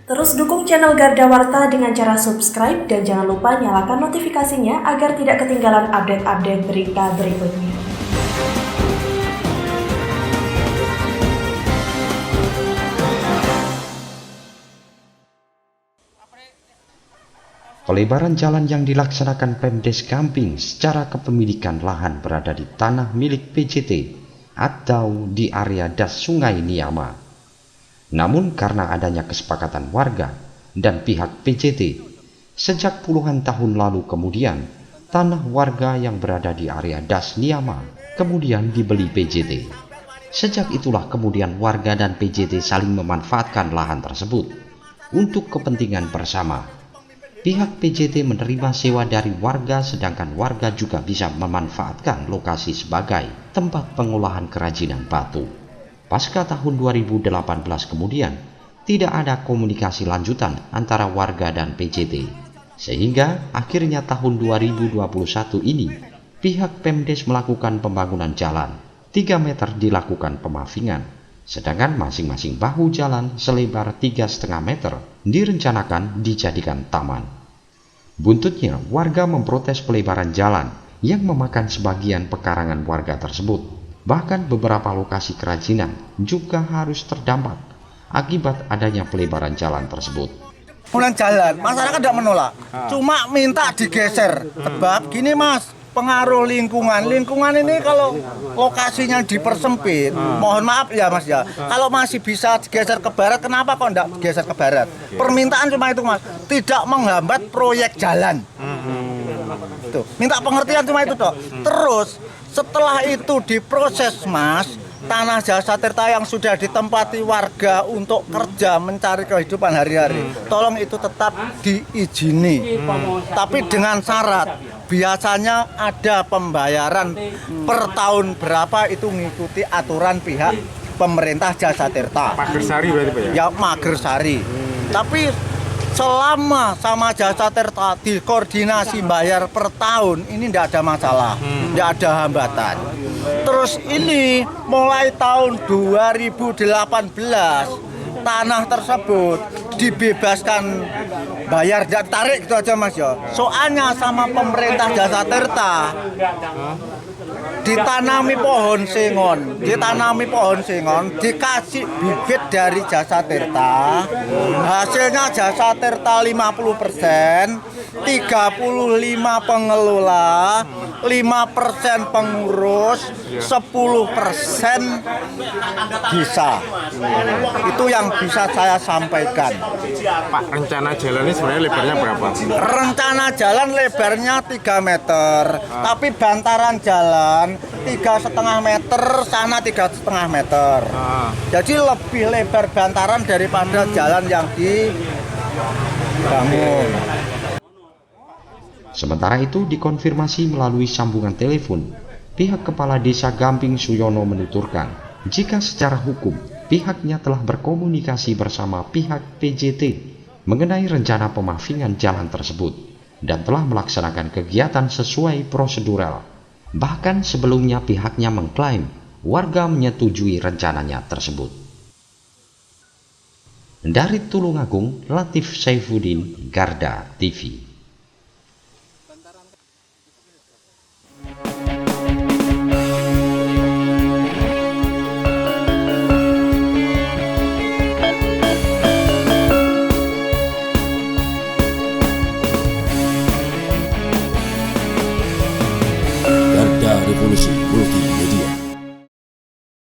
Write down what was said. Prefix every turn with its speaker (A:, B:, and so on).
A: Terus dukung channel Garda Warta dengan cara subscribe dan jangan lupa nyalakan notifikasinya agar tidak ketinggalan update-update berita berikutnya.
B: Pelebaran jalan yang dilaksanakan Pemdes Gamping secara kepemilikan lahan berada di tanah milik PJT atau di area das Sungai Niama. Namun karena adanya kesepakatan warga dan pihak PJT, sejak puluhan tahun lalu kemudian, tanah warga yang berada di area das Niama kemudian dibeli PJT. Sejak itulah kemudian warga dan PJT saling memanfaatkan lahan tersebut untuk kepentingan bersama. Pihak PJT menerima sewa dari warga, sedangkan warga juga bisa memanfaatkan lokasi sebagai tempat pengolahan kerajinan batu. Pasca tahun 2018 kemudian, tidak ada komunikasi lanjutan antara warga dan PJT. Sehingga akhirnya tahun 2021 ini, pihak Pemdes melakukan pembangunan jalan. 3 meter dilakukan pemavingan, sedangkan masing-masing bahu jalan selebar 3,5 meter direncanakan dijadikan taman. Buntutnya, warga memprotes pelebaran jalan yang memakan sebagian pekarangan warga tersebut. Bahkan beberapa lokasi kerajinan juga harus terdampak akibat adanya pelebaran jalan tersebut.
C: Pembangunan jalan, masyarakat tidak menolak, cuma minta digeser. Sebab gini mas, pengaruh lingkungan. Lingkungan ini kalau lokasinya dipersempit, mohon maaf ya mas ya, kalau masih bisa digeser ke barat, kenapa kok tidak digeser ke barat? Permintaan cuma itu mas, tidak menghambat proyek jalan. Tuh, minta pengertian cuma itu toh. Terus setelah itu diproses mas, tanah Jasa Tirta yang sudah ditempati warga untuk kerja mencari kehidupan hari-hari, tolong itu tetap diizini. Tapi dengan syarat, biasanya ada pembayaran per tahun berapa itu mengikuti aturan pihak pemerintah Jasa Tirta.
D: Magersari berarti Pak ya?
C: Ya Magersari. Tapi selama sama Jasa Tirta dikoordinasi bayar per tahun, ini tidak ada masalah, tidak ada hambatan. Terus ini mulai tahun 2018 tanah tersebut dibebaskan bayar dan tarik gitu aja mas ya. Soalnya sama pemerintah Jasa Tirta ditanami pohon sengon, dikasih bibit dari Jasa Tirta, hasilnya Jasa Tirta 50%, 35 pengelola, 5% pengurus, 10% bisa. Itu yang bisa saya sampaikan.
D: Pak, rencana jalan ini sebenarnya lebarnya berapa?
C: Rencana jalan lebarnya 3 meter, tapi bantaran jalan 3,5 meter, sana 3,5 meter. Jadi lebih lebar bantaran daripada jalan yang dibangun.
B: Sementara itu dikonfirmasi melalui sambungan telepon, pihak Kepala Desa Gamping Suyono menuturkan, jika secara hukum pihaknya telah berkomunikasi bersama pihak PJT mengenai rencana pemavingan jalan tersebut dan telah melaksanakan kegiatan sesuai prosedural. Bahkan sebelumnya pihaknya mengklaim warga menyetujui rencananya tersebut. Dari Tulungagung, Latif Saifuddin, Garda TV.